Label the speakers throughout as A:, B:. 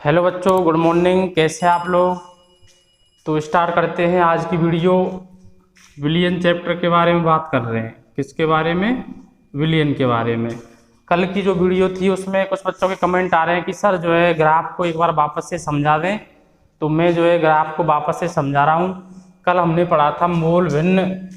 A: Hello बच्चों, good morning. कैसे हैं आप लोग? तो स्टार्ट करते हैं आज की वीडियो। विलियन चैप्टर के बारे में बात कर रहे हैं। किसके बारे में? विलियन के बारे में। कल की जो वीडियो थी उसमें कुछ बच्चों के कमेंट आ रहे हैं कि सर जो है ग्राफ को एक बार वापस से समझा दें। तो मैं जो है ग्राफ को वापस से समझा रहा हूँ। कल हमने पढ़ा था मूल भिन्न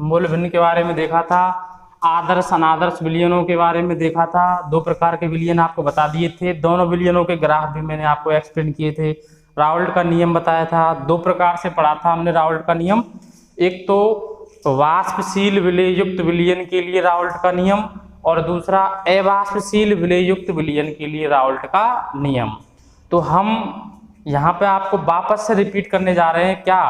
A: मूल भिन्न के बारे में देखा था। आदर्श अनादर्श विलियनों के बारे में देखा था। दो प्रकार के विलियन आपको बता दिए थे। दोनों विलियनों के ग्राफ भी मैंने आपको एक्सप्लेन किए थे। राउल्ट का नियम बताया था। दो प्रकार से पढ़ा था हमने राउल्ट का नियम। एक तो वाष्पशील विलययुक्त विलियन के लिए राउल्ट का नियम, और दूसरा अवाष्पशील विलययुक्त विलियन के लिए राउल्ट का नियम। तो हम यहाँ पे आपको वापस से रिपीट करने जा रहे हैं। क्या?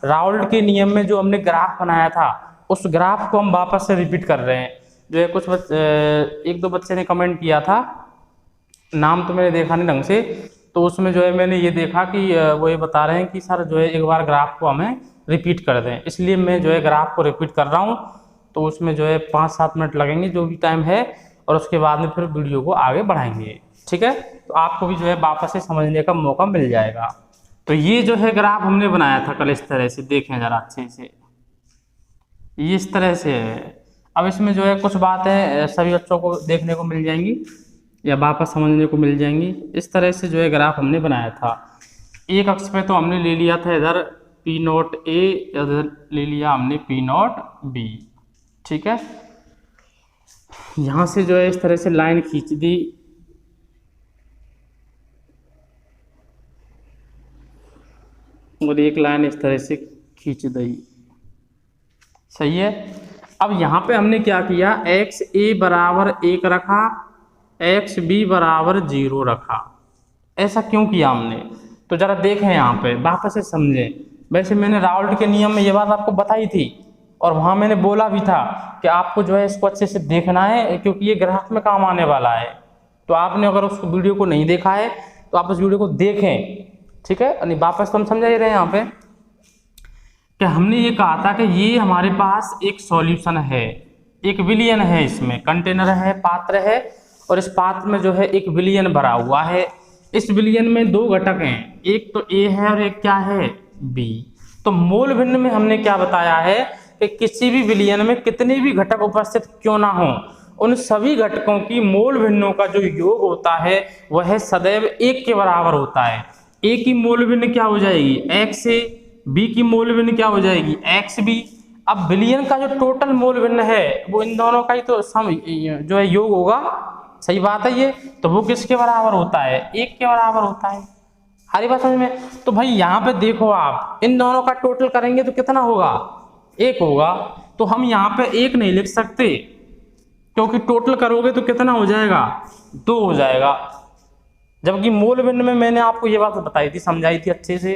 A: राउल्ट के नियम में जो हमने ग्राफ बनाया था उस ग्राफ को हम वापस से रिपीट कर रहे हैं। जो है कुछ एक दो बच्चे ने कमेंट किया था, नाम तो मैंने देखा नहीं ढंग से, तो उसमें जो है मैंने ये देखा कि वो ये बता रहे हैं कि सर जो है एक बार ग्राफ को हमें रिपीट कर दें, इसलिए मैं जो है ग्राफ को रिपीट कर रहा हूँ। तो उसमें जो है 5-7 मिनट लगेंगे जो भी टाइम है, और उसके बाद में फिर वीडियो को आगे बढ़ाएंगे। ठीक है? तो आपको भी जो है वापस से समझने का मौका मिल जाएगा। तो ये जो है ग्राफ हमने बनाया था कल, इस तरह से देखें जरा अच्छे से। ये इस तरह से है। अब इसमें जो है कुछ बातें सभी बच्चों को देखने को मिल जाएंगी या वापस समझने को मिल जाएंगी। इस तरह से जो है ग्राफ हमने बनाया था। एक अक्ष पे तो हमने ले लिया था इधर P0 A, इधर ले लिया हमने P0 B। ठीक है? यहाँ से जो है इस तरह से लाइन खींच दी, और एक लाइन इस तरह से खींच दी। सही है? अब यहाँ पे हमने क्या किया, एक्स ए बराबर 1 रखा, एक्स बी बराबर 0 रखा। ऐसा क्यों किया हमने? तो जरा देखें यहाँ पे, वापस से समझें। वैसे मैंने राउल्ट के नियम में ये बात आपको बताई थी, और वहाँ मैंने बोला भी था कि आपको जो है इसको अच्छे से देखना है, क्योंकि ये ग्राफ में काम आने वाला है। तो आपने अगर उस वीडियो को नहीं देखा है तो आप उस वीडियो को देखें। ठीक है? यानी वापस तो हम समझा ही रहे हैं यहाँ पे कि हमने ये कहा था कि ये हमारे पास एक सॉल्यूशन है, एक विलियन है, इसमें कंटेनर है, पात्र है, और इस पात्र में जो है एक विलियन भरा हुआ है। इस विलियन में दो घटक हैं, एक तो ए है और एक क्या है, बी। तो मोल भिन्न में हमने क्या बताया है कि किसी भी विलियन में कितने भी घटक उपस्थित क्यों ना हो, उन सभी घटकों की मोल भिन्नों का जो योग होता है वह सदैव 1 के बराबर होता है। ए की मोल भिन्न क्या हो जाएगी, एक्स ए। बी की मोल भिन्न क्या हो जाएगी, एक्स बी। अब विलियन का जो टोटल मोल भिन्न है वो इन दोनों का ही तो सम जो है योग होगा। सही बात है ये। तो वो किसके बराबर होता है, 1 के बराबर होता है। हरी बात समझ में? तो भाई यहाँ पे देखो, आप इन दोनों का टोटल करेंगे तो कितना होगा, 1 होगा। तो हम यहाँ पे 1 नहीं लिख सकते, क्योंकि टोटल करोगे तो कितना हो जाएगा, 2 हो जाएगा। जबकि मूल भिन्न में मैंने आपको ये बात बताई थी, समझाई थी अच्छे से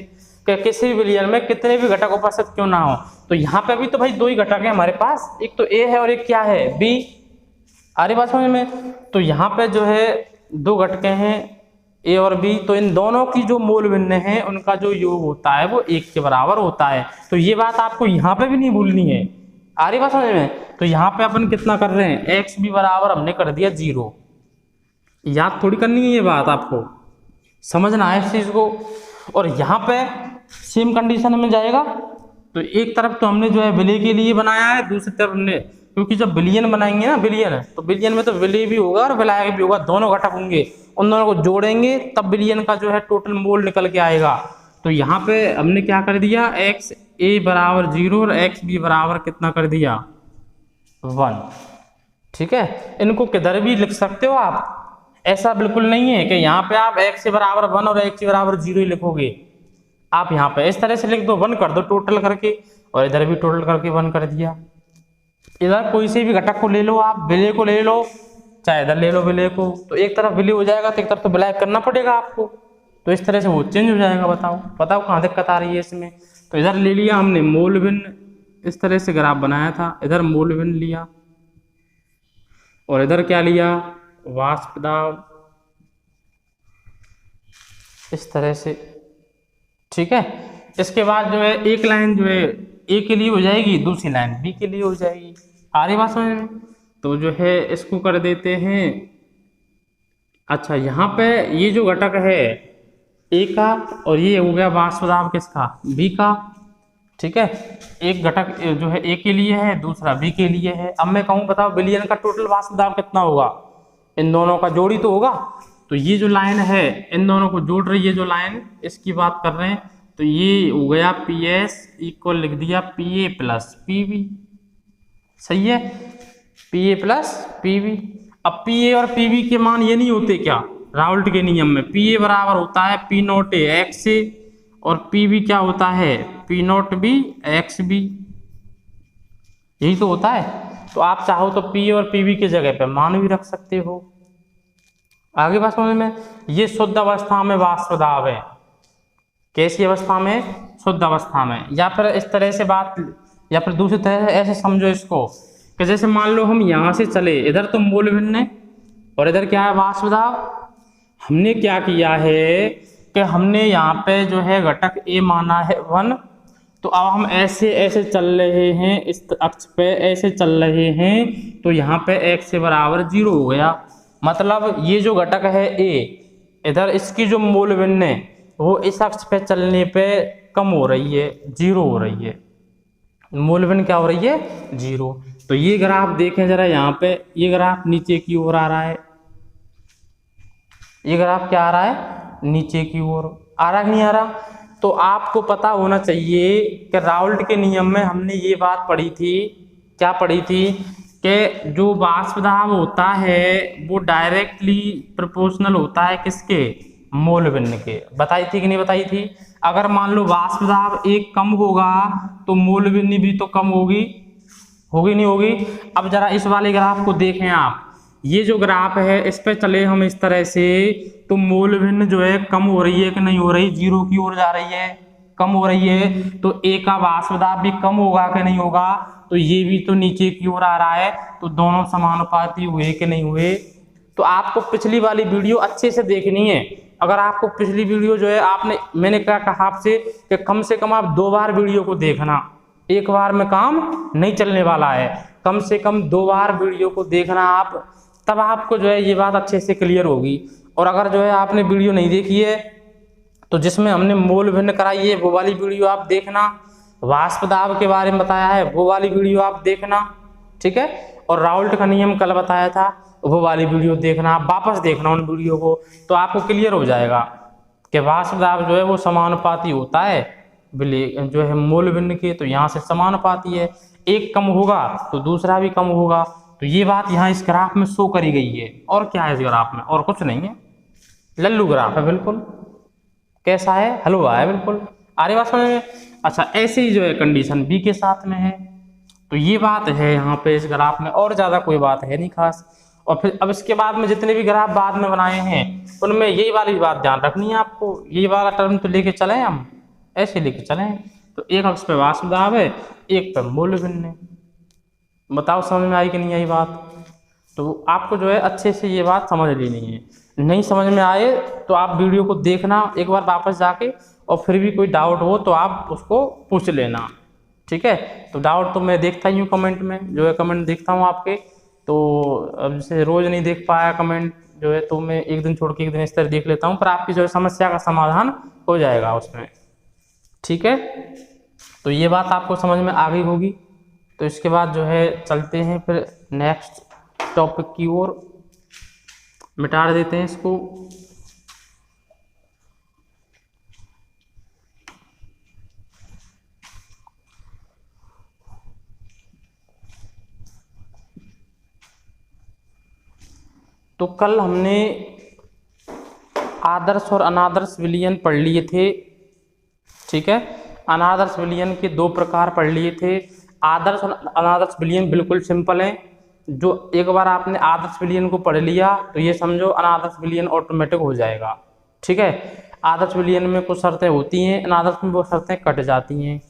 A: कि किसी भी विलियन में कितने भी घटक उपस्थित क्यों ना हो। तो यहाँ पे भी तो भाई 2 ही घटक है हमारे पास, एक तो ए है और एक क्या है, बी। आ रही बात समझ में? तो यहाँ पे जो है 2 घटके हैं, ए और बी। तो इन दोनों की जो मूल भिन्न है उनका जो योग होता है वो 1 के बराबर होता है। तो ये बात आपको यहाँ पे भी नहीं भूलनी है। आ रही बात समझ में? तो यहाँ पे अपन कितना कर रहे हैं, एक्स बी बराबर हमने कर दिया 0। याद थोड़ी करनी है ये बात, आपको समझना है इस चीज को। और यहाँ पे सेम कंडीशन में जाएगा। तो एक तरफ तो हमने जो है विलय के लिए बनाया है, दूसरी तरफ हमने, क्योंकि जब विलियन बनाएंगे ना विलियन, तो विलियन में तो विलय भी होगा और विलायक भी होगा, दोनों घटक होंगे। उन दोनों को जोड़ेंगे तब विलियन का जो है टोटल मोल निकल के आएगा। तो यहाँ पे हमने क्या कर दिया, एक्स ए बराबर 0 और एक्स बी बराबर कितना कर दिया, 1। ठीक है? इनको किधर भी लिख सकते हो आप, ऐसा बिल्कुल नहीं है कि यहाँ पे आप x से बराबर 1 और x से बराबर 0 ही लिखोगे। आप यहाँ पे इस तरह से लिख दो, 1 कर दो टोटल करके, और इधर भी टोटल करके 1 कर दिया। इधर कोई से भी घटक को ले लो, आप विलय को ले लो, चाहे इधर ले लो विलय को, तो एक तरफ विलय हो जाएगा तो एक तरफ तो विलय करना पड़ेगा आपको। तो इस तरह से वो चेंज हो जाएगा। बताओ कहाँ दिक्कत आ रही है इसमें? तो इधर ले लिया हमने मोल भिन्न, इस तरह से ग्राफ बनाया था, इधर मोल भिन्न लिया, और इधर क्या लिया, वाष्प दाब, इस तरह से। ठीक है? इसके बाद जो है एक लाइन जो है ए के लिए हो जाएगी, दूसरी लाइन बी के लिए हो जाएगी। आ रही बात समझ में? तो जो है इसको कर देते हैं। अच्छा, यहाँ पे ये जो घटक है ए का, और ये हो गया वाष्प दाब किसका, बी का। ठीक है, एक घटक जो है ए के लिए है, दूसरा बी के लिए है। अब मैं कहूँ बताओ विलयन का टोटल वाष्प दाब कितना होगा, इन दोनों का जोड़ी तो होगा। तो ये जो लाइन है इन दोनों को जोड़ रही है जो लाइन, इसकी बात कर रहे हैं। तो ये हो गया पी एस इक्वल लिख दिया P A plus P B. सही है, P A plus P B. अब पी ए और पी बी के मान ये नहीं होते क्या राउल्ट के नियम में, पी ए बराबर होता है P not A X A, और पी बी क्या होता है P not B X B, यही तो होता है। तो आप चाहो तो पी और पी बी की जगह पे मान भी रख सकते हो। आगे बात समझ में, ये शुद्ध अवस्था में वाष्प दाब है। कैसी अवस्था में, शुद्ध अवस्था में। या फिर इस तरह से बात, या फिर दूसरी तरह से ऐसे समझो इसको कि जैसे मान लो हम यहाँ से चले, इधर तो मूल भिन्न है और इधर क्या है वाष्प दाब। हमने क्या किया है कि हमने यहाँ पे जो है घटक ए माना है 1, तो अब हम ऐसे ऐसे चल रहे हैं, इस अक्ष पे ऐसे चल रहे हैं, तो यहाँ पे x से बराबर 0 हो गया। मतलब ये जो घटक है ए, इधर इसकी जो मूल भिन्न है वो इस अक्ष पे चलने पे कम हो रही है, 0 हो रही है। मूल भिन्न क्या हो रही है, 0। तो ये ग्राफ देखें जरा, यहाँ पे ये ग्राफ नीचे की ओर आ रहा है, ये ग्राफ क्या आ रहा है, नीचे की ओर आ रहा है, नहीं आ रहा। तो आपको पता होना चाहिए कि राउल्ट के नियम में हमने ये बात पढ़ी थी, क्या पढ़ी थी कि जो वाष्प दाब होता है वो डायरेक्टली प्रोपोर्शनल होता है किसके, मूल भिन्न के। बताई थी कि नहीं बताई थी। अगर मान लो वाष्प दाब एक कम होगा तो मूल भिन्न भी तो कम होगी, होगी नहीं होगी। अब जरा इस वाले ग्राफ को देखें आप, ये जो ग्राफ है इस पे चले हम इस तरह से, तो मूल भिन्न जो है कम हो रही है कि नहीं हो रही, 0 की ओर जा रही है, कम हो रही है। तो ए का वाष्प दाब भी कम होगा कि नहीं होगा, तो ये भी तो नीचे की ओर आ रहा है। तो दोनों समानुपाती हुए कि नहीं हुए। तो आपको पिछली वाली वीडियो अच्छे से देखनी है। अगर आपको पिछली वीडियो जो है आपने, मैंने क्या कहा आपसे कि कम से कम आप 2 बार वीडियो को देखना, एक बार में काम नहीं चलने वाला है, कम से कम 2 बार वीडियो को देखना आप, तब आपको जो है ये बात अच्छे से क्लियर होगी। और अगर जो है आपने वीडियो नहीं देखी है तो जिसमें हमने मूल भिन्न कराई है वो वाली वीडियो आप देखना, वाष्प दाब के बारे में बताया है वो वाली वीडियो आप देखना, ठीक है। और राउल्ट का नियम कल बताया था वो वाली वीडियो देखना, आप वापस देखना उन वीडियो को, तो आपको क्लियर हो जाएगा कि वाष्प दाब जो है वो समानुपाती होता है जो है मूल भिन्न के। तो यहाँ से समानुपाती है, एक कम होगा तो दूसरा भी कम होगा। तो ये बात यहाँ इस ग्राफ में शो करी गई है। और क्या है इस ग्राफ में, और कुछ नहीं है, लल्लू ग्राफ है बिल्कुल। कैसा है, हलवा है बिल्कुल। आरे बात समझ में। अच्छा, ऐसे ही जो है कंडीशन बी के साथ में है। तो ये बात है यहाँ पे इस ग्राफ में, और ज़्यादा कोई बात है नहीं खास। और फिर अब इसके बाद में जितने भी ग्राफ बाद में बनाए हैं उनमें यही वाली बात ध्यान रखनी है आपको, यही वाला टर्म तो लेके चलें हम, ऐसे लेके चलें। तो एक अक्ष पे वाष्प दाब है, एक पे मूल भिन्न है। बताओ समझ में आई कि नहीं आई बात। तो आपको जो है अच्छे से ये बात समझ लेनी है। नहीं समझ में आए तो आप वीडियो को देखना एक बार वापस जाके, और फिर भी कोई डाउट हो तो आप उसको पूछ लेना, ठीक है। तो डाउट तो मैं देखता ही हूँ कमेंट में, जो है कमेंट देखता हूँ आपके। तो अब जैसे रोज़ नहीं देख पाया कमेंट जो है, तो मैं एक दिन छोड़ के एक दिन इस तरह देख लेता हूँ, पर आपकी जो है समस्या का समाधान हो जाएगा उसमें, ठीक है। तो ये बात आपको समझ में आ गई होगी। तो इसके बाद जो है चलते हैं फिर नेक्स्ट टॉपिक की ओर, मिटा देते हैं इसको। तो कल हमने आदर्श और अनादर्श विलयन पढ़ लिए थे, ठीक है। अनादर्श विलयन के 2 प्रकार पढ़ लिए थे। आदर्श और अनादर्श विलयन बिल्कुल सिंपल है। जो एक बार आपने आदर्श विलयन को पढ़ लिया तो ये समझो अनादर्श विलयन ऑटोमेटिक हो जाएगा, ठीक है। आदर्श विलयन में कुछ शर्तें होती हैं, अनादर्श में वो शर्तें कट जाती हैं।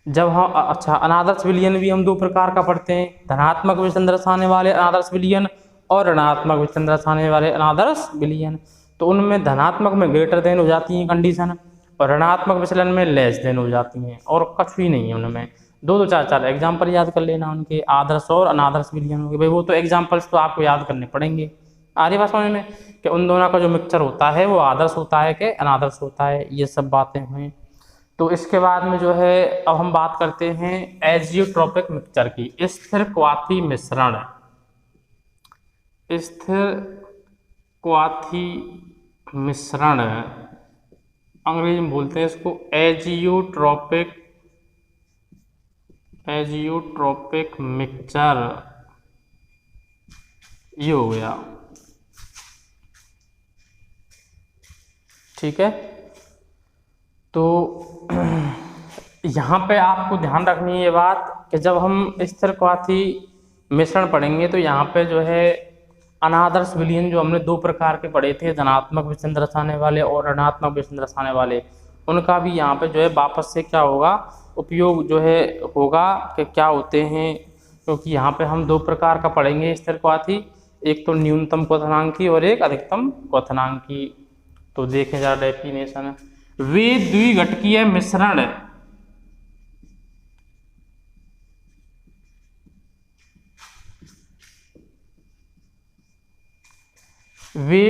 A: जब हम अच्छा, अनादर्श विलयन भी हम 2 प्रकार का पढ़ते हैं, धनात्मक विचलन दर्शाने वाले अनादर्श विलयन और ऋणात्मक विचलन दर्शाने वाले अनादर्श विलयन। तो उनमें धनात्मक में ग्रेटर देन हो जाती है कंडीशन, और ऋणात्मक विचलन में लेस देन हो जाती हैं, और कुछ भी नहीं है उनमें। 2 4 एग्जाम्पल याद कर लेना उनके, आदर्श और अनादर्श विलयन हो गए भाई, वो तो एग्जाम्पल्स तो आपको याद करने पड़ेंगे। आ रही बात समझ में। कि उन दोनों का जो मिक्सचर होता है वो आदर्श होता है कि अनादर्श होता है, ये सब बातें हुई। तो इसके बाद में जो है अब हम बात करते हैं एजियोट्रोपिक मिक्सचर की। स्थिर क्वाथी मिश्रण, स्थिर क्वाथी मिश्रण अंग्रेजी में बोलते हैं इसको एजियोट्रोपिक, एजियोट्रोपिक मिक्सचर, ये हो गया। ठीक है, तो यहाँ पे आपको ध्यान रखनी है ये बात कि जब हम स्थिर क्वाथी मिश्रण पढ़ेंगे तो यहाँ पे जो है अनादर्श विलयन जो हमने दो प्रकार के पढ़े थे, धनात्मक विचलन दर्शाने वाले और ऋणात्मक विचलन दर्शाने वाले, उनका भी यहाँ पे जो है वापस से क्या होगा, उपयोग जो है होगा कि क्या होते हैं, क्योंकि यहाँ पे हम दो प्रकार का पढ़ेंगे स्थिर क्वाथी, एक तो न्यूनतम क्वथनांकी और एक अधिकतम क्वथनांकी। तो देखें जरा डेफिनेशन, वे द्विघटकीय मिश्रण, वे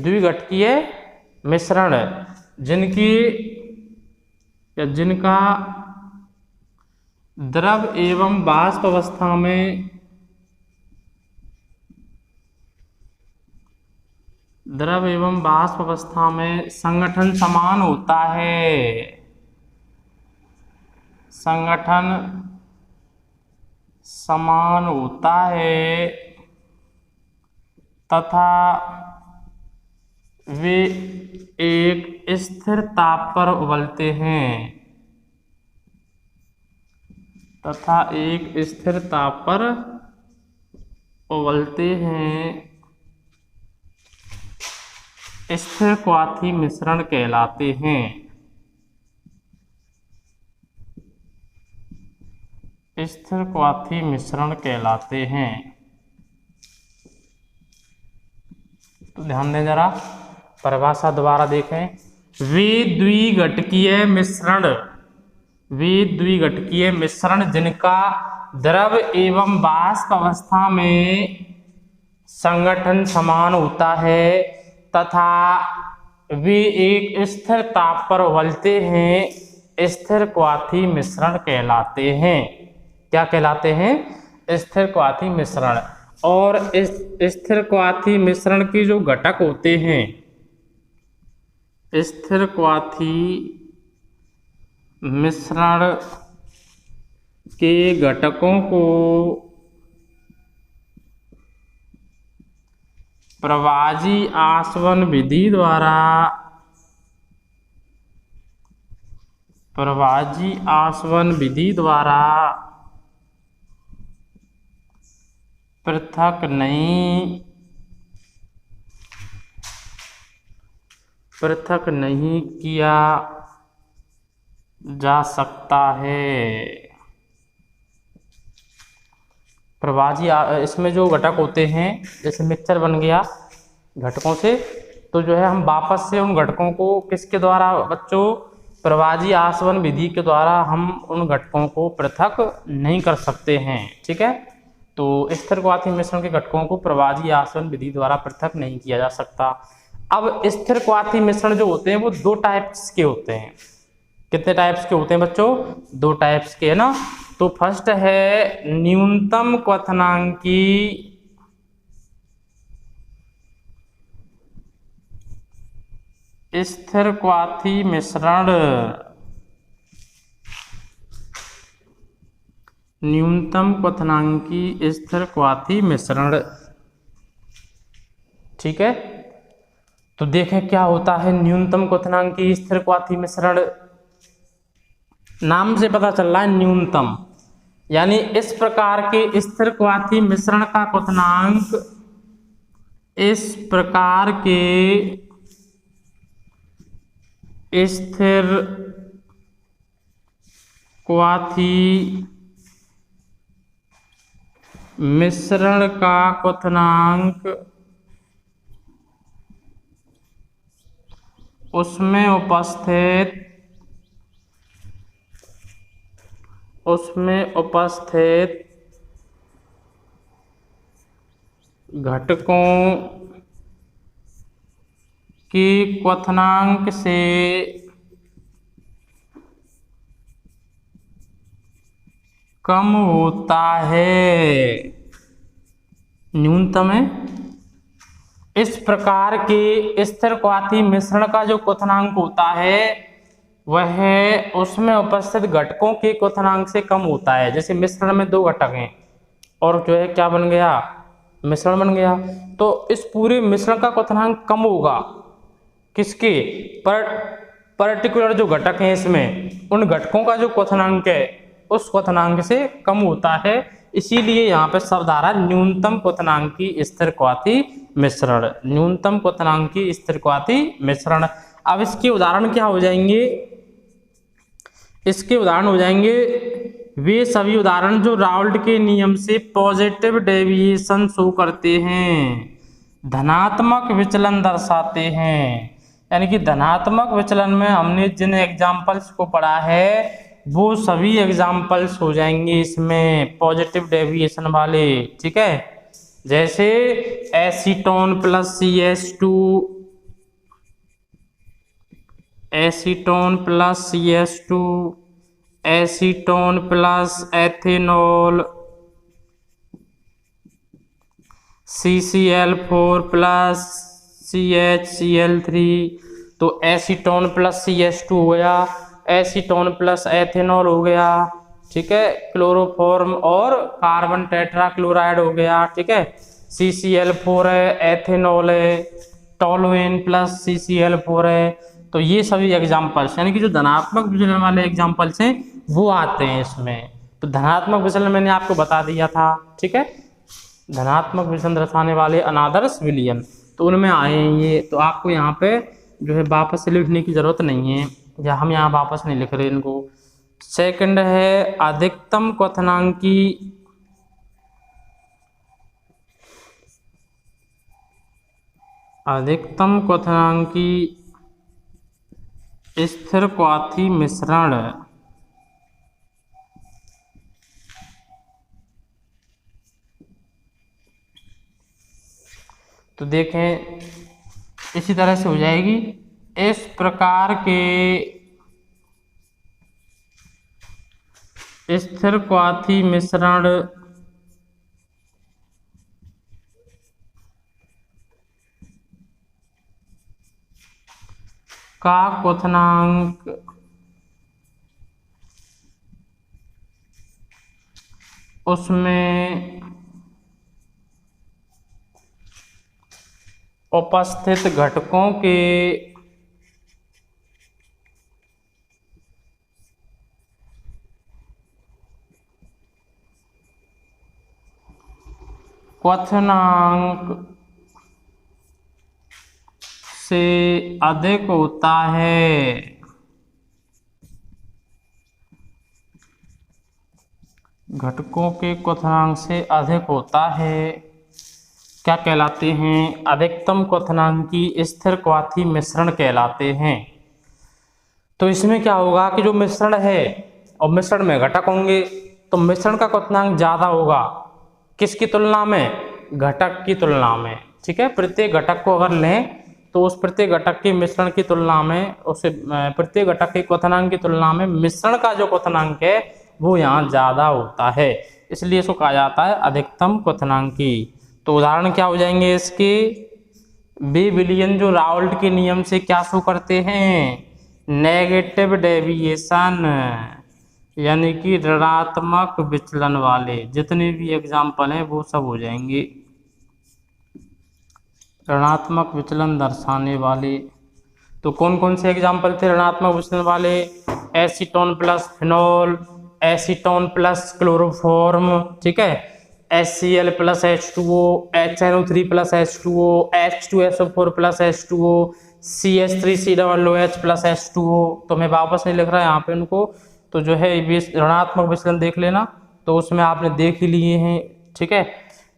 A: द्विघटकीय मिश्रण जिनकी या जिनका द्रव एवं वाष्प अवस्था में, द्रव एवं वाष्प अवस्था में संगठन समान होता है, संगठन समान होता है तथा वे एक स्थिर ताप पर उबलते हैं, तथा एक स्थिर ताप पर उबलते हैं, स्थिर क्वाथी मिश्रण कहलाते हैं, स्थिर क्वाथी मिश्रण कहलाते हैं। तो ध्यान दें जरा, परिभाषा दोबारा देखें, वे द्विघटकीय मिश्रण, वे द्विघटकीय मिश्रण जिनका द्रव एवं वाष्प अवस्था में संगठन समान होता है तथा वे एक स्थिर ताप पर उबलते हैं, स्थिर क्वाथी मिश्रण कहलाते हैं। क्या कहलाते हैं? स्थिर क्वाथी मिश्रण। और इस स्थिर क्वाथी मिश्रण के जो घटक होते हैं, स्थिर क्वाथी मिश्रण के घटकों को प्रवाजी आसवन विधि द्वारा, प्रवाजी आसवन विधि द्वारा पृथक नहीं किया जा सकता है। प्रवाजी इसमें जो घटक होते हैं, जैसे मिक्सचर बन गया घटकों से, तो जो है हम वापस से उन घटकों को किसके द्वारा बच्चों, प्रवाजी आसवन विधि के द्वारा हम उन घटकों को पृथक नहीं कर सकते हैं। ठीक है, तो स्थिर क्वाथी मिश्रण के घटकों को प्रवाजी आसवन विधि द्वारा पृथक नहीं किया जा सकता। अब स्थिर क्वाथी मिश्रण जो होते हैं वो दो टाइप्स के होते हैं। कितने टाइप्स के होते हैं बच्चों? दो टाइप्स के, है ना। तो फर्स्ट है न्यूनतम क्वथनांकी स्थिर क्वाथी मिश्रण, न्यूनतम क्वथनांकी स्थिर क्वाथी मिश्रण। ठीक है, तो देखें क्या होता है न्यूनतम क्वथनांकी स्थिर क्वाथी मिश्रण। नाम से पता चल रहा है न्यूनतम, यानी इस प्रकार के स्थिर क्वाथी मिश्रण का क्वथनांक, इस प्रकार के स्थिर क्वाथी मिश्रण का क्वथनांक उसमें उपस्थित घटकों के क्वथनांक से कम होता है, न्यूनतम है। इस प्रकार के स्थिरक्वाथी मिश्रण का जो क्वथनांक होता है वह उसमें उपस्थित घटकों के क्वथनांक से कम होता है। जैसे मिश्रण में 2 घटक हैं और जो है क्या बन गया, मिश्रण बन गया, तो इस पूरे मिश्रण का क्वथनांक कम होगा किसके, पर्टिकुलर जो घटक हैं इसमें, उन घटकों का जो क्वथनांक है उस क्वथनांक से कम होता है। इसीलिए यहाँ पे शब्द आ रहा है न्यूनतम क्वथनांकी स्थिरक्वाथी मिश्रण, न्यूनतम क्वथनांकी स्थिरक्वाथी मिश्रण। अब इसके उदाहरण क्या हो जाएंगे, इसके उदाहरण हो जाएंगे वे सभी उदाहरण जो राउल्ट के नियम से पॉजिटिव डेविएशन शो करते हैं, धनात्मक विचलन दर्शाते हैं। यानी कि धनात्मक विचलन में हमने जिन एग्जाम्पल्स को पढ़ा है वो सभी एग्जाम्पल्स हो जाएंगे इसमें पॉजिटिव डेविएशन वाले, ठीक है। जैसे acetone plus CH2, acetone plus CH2, acetone plus ethanol, CCl4 plus CHCl3। तो एसीटोन प्लस CH2 हो गया, एसीटोन प्लस एथेनॉल हो गया, ठीक है, क्लोरोफॉर्म और कार्बन टेट्राक्लोराइड हो गया, ठीक है, CCl4 है, एथेनॉल है, टोलुएन प्लस CCl4 है। तो ये सभी एग्जाम्पल्स यानी कि जो धनात्मक विचलन वाले एग्जाम्पल्स हैं वो आते हैं इसमें। तो धनात्मक विचलन मैंने आपको बता दिया था, ठीक है, धनात्मक विचलन दर्शाने वाले अनादर्श विलयन तो उनमें आए हैं ये। तो आपको यहाँ पे जो है वापस से लिखने की जरूरत नहीं है, या हम यहाँ वापस नहीं लिख रहे इनको। सेकंड है अधिकतम क्वथनांकी स्थिरक्वाथी मिश्रण। तो देखें इसी तरह से हो जाएगी, इस प्रकार के स्थिरक्वाथी मिश्रण का क्वथनांक उसमें उपस्थित घटकों के क्वथनांक से अधिक होता है। घटकों के क्वथनांक से अधिक होता है क्या कहलाते हैं, अधिकतम क्वथनांकी स्थिरक्वाथी मिश्रण कहलाते हैं। तो इसमें क्या होगा कि जो मिश्रण है और मिश्रण में घटक होंगे तो मिश्रण का क्वथनांक ज्यादा होगा किसकी तुलना में, घटक की तुलना में, ठीक है। प्रत्येक घटक को अगर लें तो उस प्रत्येक घटक के मिश्रण की तुलना में, उसे प्रत्येक घटक के क्वथनांक की तुलना में मिश्रण का जो क्वथनांक है वो यहाँ ज्यादा होता है, इसलिए इसको कहा जाता है अधिकतम क्वथनांकी। तो उदाहरण क्या हो जाएंगे इसके, वे विलयन जो राउल्ट के नियम से क्या शो करते हैं, नेगेटिव डेविएशन, यानी कि ऋणात्मक विचलन वाले जितने भी एग्जाम्पल हैं वो सब हो जाएंगे ऋणात्मक विचलन दर्शाने वाले। तो कौन कौन से एग्जाम्पल थे ऋणात्मक विचलन वाले, acetone plus phenol, acetone plus chloroform, ठीक है, HCl plus H2O, HNO3 plus H2O, H2SO4 plus H2O, CH3COOH plus H2O। तो मैं वापस नहीं लिख रहा यहाँ पे उनको, तो जो है ऋणात्मक विचलन देख लेना, तो उसमें आपने देख ही लिए हैं, ठीक है।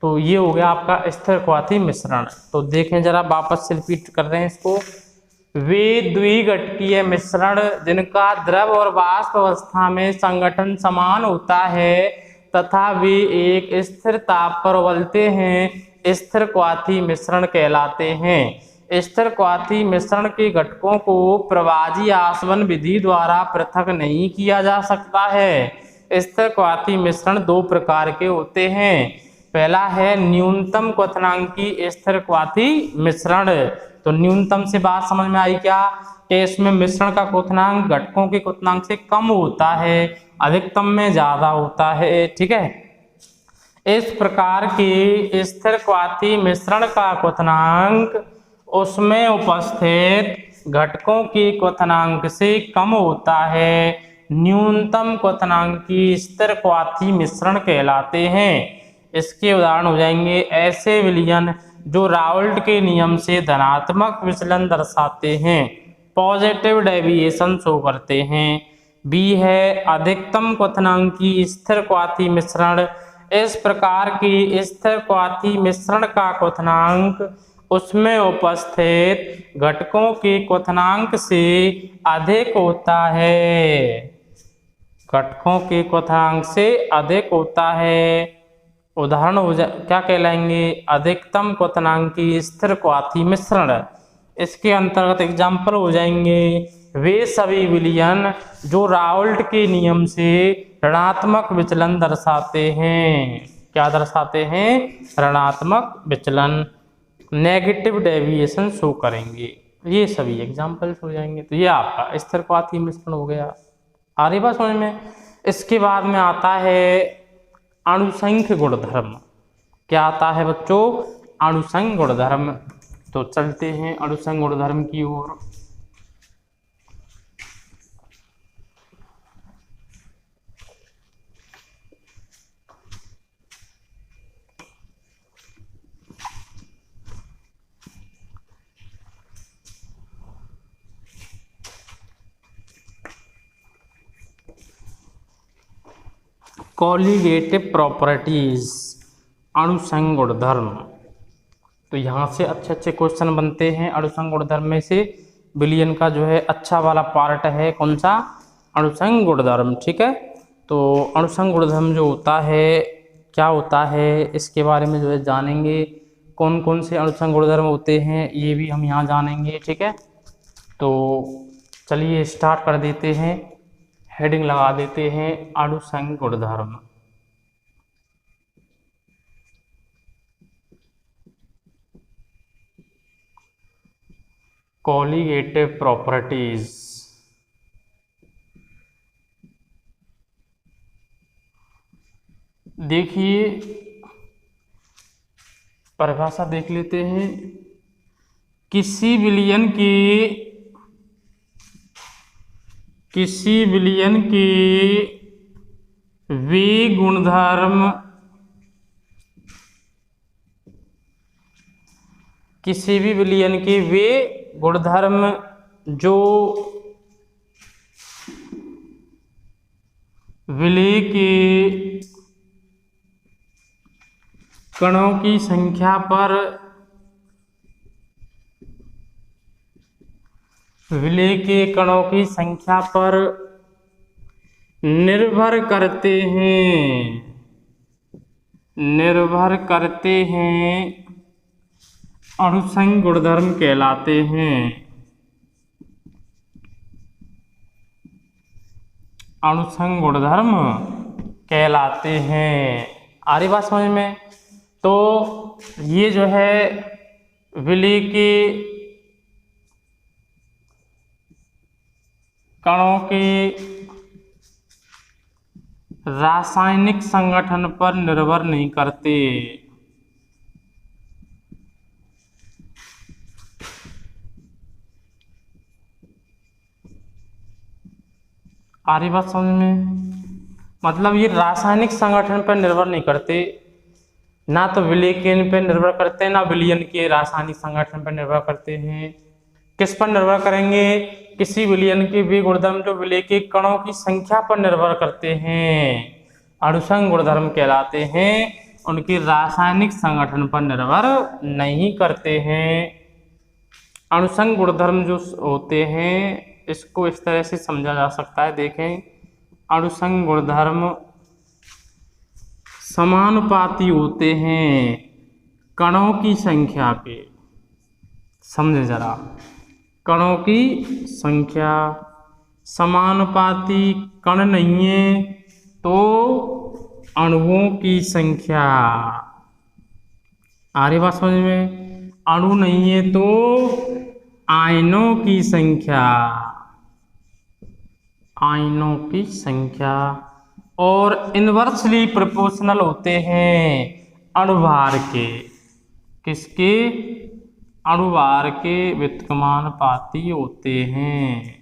A: तो ये हो गया आपका स्थिरक्वाथी मिश्रण। तो देखें जरा वापस से रिपीट कर रहे हैं इसको, वे द्विघटकीय मिश्रण जिनका द्रव और वाष्प अवस्था में संगठन समान होता है तथा वे एक स्थिर ताप पर उबलते हैं स्थिरक्वाथी मिश्रण कहलाते हैं। स्थिरक्वाथी मिश्रण के घटकों को प्रवाजी आसवन विधि द्वारा पृथक नहीं किया जा सकता है। स्थिरक्वाथी मिश्रण दो प्रकार के होते हैं। पहला है न्यूनतम क्वथनांकी स्थिरक्वाथी मिश्रण। तो न्यूनतम से बात समझ में आई क्या, कि इसमें मिश्रण का क्वथनांक घटकों के क्वथनांक से कम होता है, अधिकतम में ज्यादा होता है। ठीक है, इस प्रकार के स्थिरक्वाथी मिश्रण का क्वथनांक उसमें उपस्थित घटकों के क्वथनांक से कम होता है। न्यूनतम क्वथनांकी स्थिरक्वाथी मिश्रण कहलाते हैं। इसके उदाहरण हो जाएंगे ऐसे विलयन जो राउल्ट के नियम से धनात्मक विचलन दर्शाते हैं, पॉजिटिव डेविएशन शो करते हैं। बी है अधिकतम क्वथनांकी स्थिरक्वाथी मिश्रण। इस प्रकार की स्थिरक्वाथी मिश्रण का क्वथनांक उसमें उपस्थित घटकों के क्वथनांक से अधिक होता है, घटकों के क्वथनांक से अधिक होता है। उदाहरण हो क्या कहलाएंगे, अधिकतम क्वथनांकी स्थिरक्वाथी मिश्रण। इसके अंतर्गत एग्जाम्पल हो जाएंगे वे सभी विलयन जो राउल्ट के नियम से ऋणात्मक विचलन दर्शाते हैं। क्या दर्शाते हैं, ऋणात्मक विचलन, नेगेटिव डेविएशन शो करेंगे। ये सभी एग्जाम्पल्स हो जाएंगे। तो ये आपका स्थिरक्वाथी मिश्रण हो गया। आ रही बात समझ में। इसके बाद में आता है अणुसंख्य गुणधर्म। क्या आता है बच्चों, अणुसंख्य गुणधर्म। तो चलते हैं अणुसंख्य गुणधर्म की ओर। कॉलिगेटिव प्रॉपर्टीज, अणुसंख्य गुणधर्म। तो यहाँ से अच्छे अच्छे क्वेश्चन बनते हैं। अणुसंख्य गुणधर्म में से विलयन का जो है अच्छा वाला पार्ट है कौन सा, अणुसंख्य गुणधर्म। ठीक है, तो अणुसंख्य गुणधर्म जो होता है क्या होता है, इसके बारे में जो है जानेंगे। कौन कौन से अणुसंख्य गुणधर्म होते हैं ये भी हम यहाँ जानेंगे। ठीक है, तो चलिए स्टार्ट कर देते हैं। हेडिंग लगा देते हैं अणुसंख्य गुणधर्म। Colligative properties. देखिए परिभाषा देख लेते हैं। किसी विलयन के वे गुणधर्म, किसी भी विलयन के वे गुणधर्म जो विलय के कणों की संख्या पर विलय के कणों की संख्या पर निर्भर करते हैं, अणुसंख्य गुणधर्म कहलाते हैं। अणुसंख्य गुणधर्म कहलाते हैं। आ रही बात समझ में। तो ये जो है विलय के कणों के रासायनिक संगठन पर निर्भर नहीं करते। आ रही बात समझ में। मतलब ये रासायनिक संगठन पर निर्भर नहीं करते, ना तो विलय के पर निर्भर करते हैं, ना विलयन के रासायनिक संगठन पर निर्भर करते हैं। किस पर निर्भर करेंगे, किसी विलयन के वे गुणधर्म जो विलय के कणों की संख्या पर निर्भर करते हैं, अणुसंख्य गुणधर्म कहलाते हैं। उनके रासायनिक संगठन पर निर्भर नहीं करते हैं। अणुसंख्य गुणधर्म जो होते हैं इसको इस तरह से समझा जा सकता है। देखें, अणुसंख्य गुणधर्म समानुपाती होते हैं कणों की संख्या के, समझे जरा, कणों की संख्या, समानुपाती कण नहीं है तो अणुओं की संख्या, आ रही बात समझ में, अणु नहीं है तो आयनों की संख्या, आयनों की संख्या, और इनवर्सली प्रोपोर्शनल होते हैं अणुभार के, किसके, अणुभार के व्युत्क्रमानुपाती होते हैं।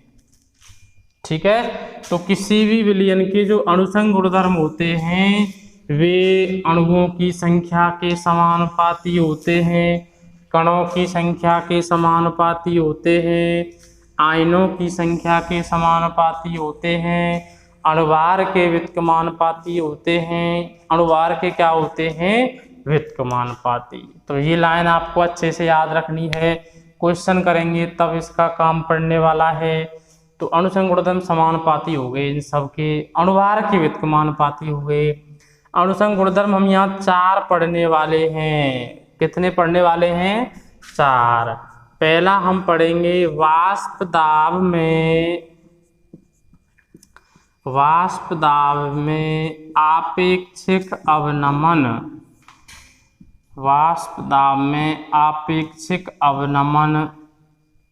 A: ठीक है, तो किसी भी विलयन के जो अणुसंग गुणधर्म होते हैं वे अणुओं की संख्या के समानुपाती होते हैं, कणों की संख्या के समानुपाती होते हैं, आयनों की संख्या के समानुपाती होते हैं, अणुभार के व्युत्क्रमानुपाती होते हैं, अणुभार के क्या होते हैं, व्युत्क्रमानुपाती। तो ये लाइन आपको अच्छे से याद रखनी है, क्वेश्चन करेंगे तब इसका काम पड़ने वाला है। तो अणुसंग गुणधर्म समानुपाती हो गए इन सब के, अणुभार के व्युत्क्रमानुपाती हो गए। अणुसंग गुणधर्म हम यहाँ 4 पढ़ने वाले हैं, कितने पढ़ने वाले हैं, 4। पहला हम पढ़ेंगे वाष्प दाब में, वाष्प दाब में आपेक्षिक अवनमन, वाष्प दाब में आपेक्षिक अवनमन।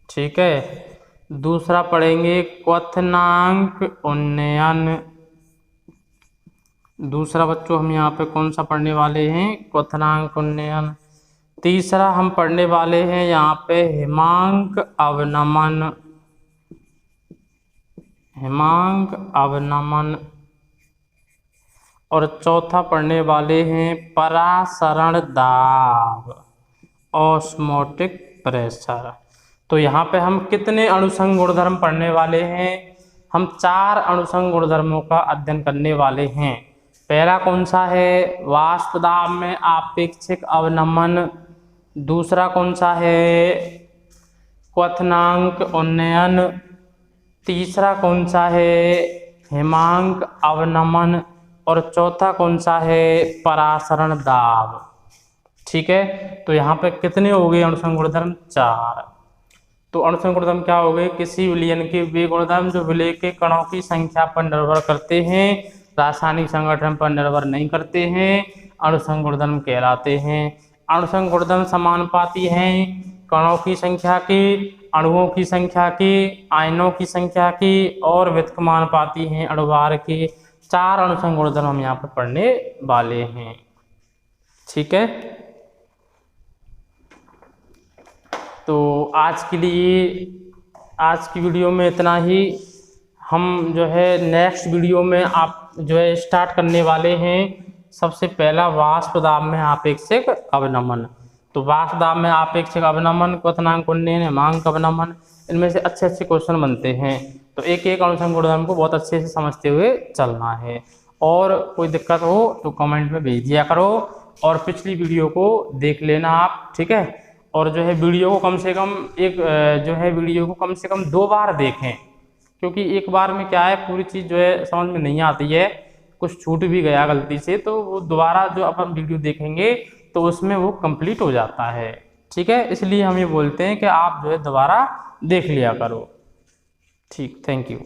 A: ठीक है, दूसरा पढ़ेंगे क्वथनांक उन्नयन, दूसरा बच्चों हम यहाँ पे कौन सा पढ़ने वाले हैं, क्वथनांक उन्नयन। तीसरा हम पढ़ने वाले हैं यहाँ पे हिमांक अवनमन, हिमांक अवनमन। और चौथा पढ़ने वाले हैं परासरण दाब, ऑस्मोटिक प्रेशर। तो यहाँ पे हम कितने अणुसंग गुणधर्म पढ़ने वाले हैं, हम 4 अणुसंग गुणधर्मों का अध्ययन करने वाले हैं। पहला कौन सा है, वाष्प दाब में आपेक्षिक अवनमन। दूसरा कौन सा है, क्वथनांक उन्नयन। तीसरा कौन सा है, हिमांक अवनमन। और चौथा कौन सा है, परासरण दाब। ठीक है, तो यहाँ पे कितने हो गए अणुसंग गुणधर्म, 4। तो अणुसंग गुणधर्म क्या हो गए, किसी विलयन के वे गुणधर्म जो विलय के कणों की संख्या पर निर्भर करते हैं, रासायनिक संगठन पर निर्भर नहीं करते हैं, अणुसंग गुणधर्म कहलाते हैं। अणुसंग गुणधर्म समानुपाती हैं कणों की संख्या के, अणुओं की संख्या के, आयनों की संख्या के, और व्युत्क्रमानुपाती हैं अणुभार के। 4 अणुसंग गुणधर्म हम यहाँ पर पढ़ने वाले हैं। ठीक है, तो आज के लिए, आज की वीडियो में इतना ही। हम जो है नेक्स्ट वीडियो में आप जो है स्टार्ट करने वाले हैं सबसे पहला वाष्प दाब में आपेक्षिक अवनमन। तो वाष्प दाब में आपेक्षिक अवनमन, क्वथनांक उन्नयन, हिमांक अवनमन, इनमें से अच्छे अच्छे क्वेश्चन बनते हैं। तो एक एक अणुसंग गुणधर्म को बहुत अच्छे से समझते हुए चलना है। और कोई दिक्कत हो तो कमेंट में भेज दिया करो, और पिछली वीडियो को देख लेना आप। ठीक है, और जो है वीडियो को कम से कम जो है वीडियो को कम से कम 2 बार देखें, क्योंकि एक बार में क्या है पूरी चीज़ जो है समझ में नहीं आती है, कुछ छूट भी गया गलती से, तो वो दोबारा जो अपन वीडियो देखेंगे तो उसमें वो कंप्लीट हो जाता है। ठीक है, इसलिए हम ये बोलते हैं कि आप जो है दोबारा देख लिया करो। ठीक, थैंक यू।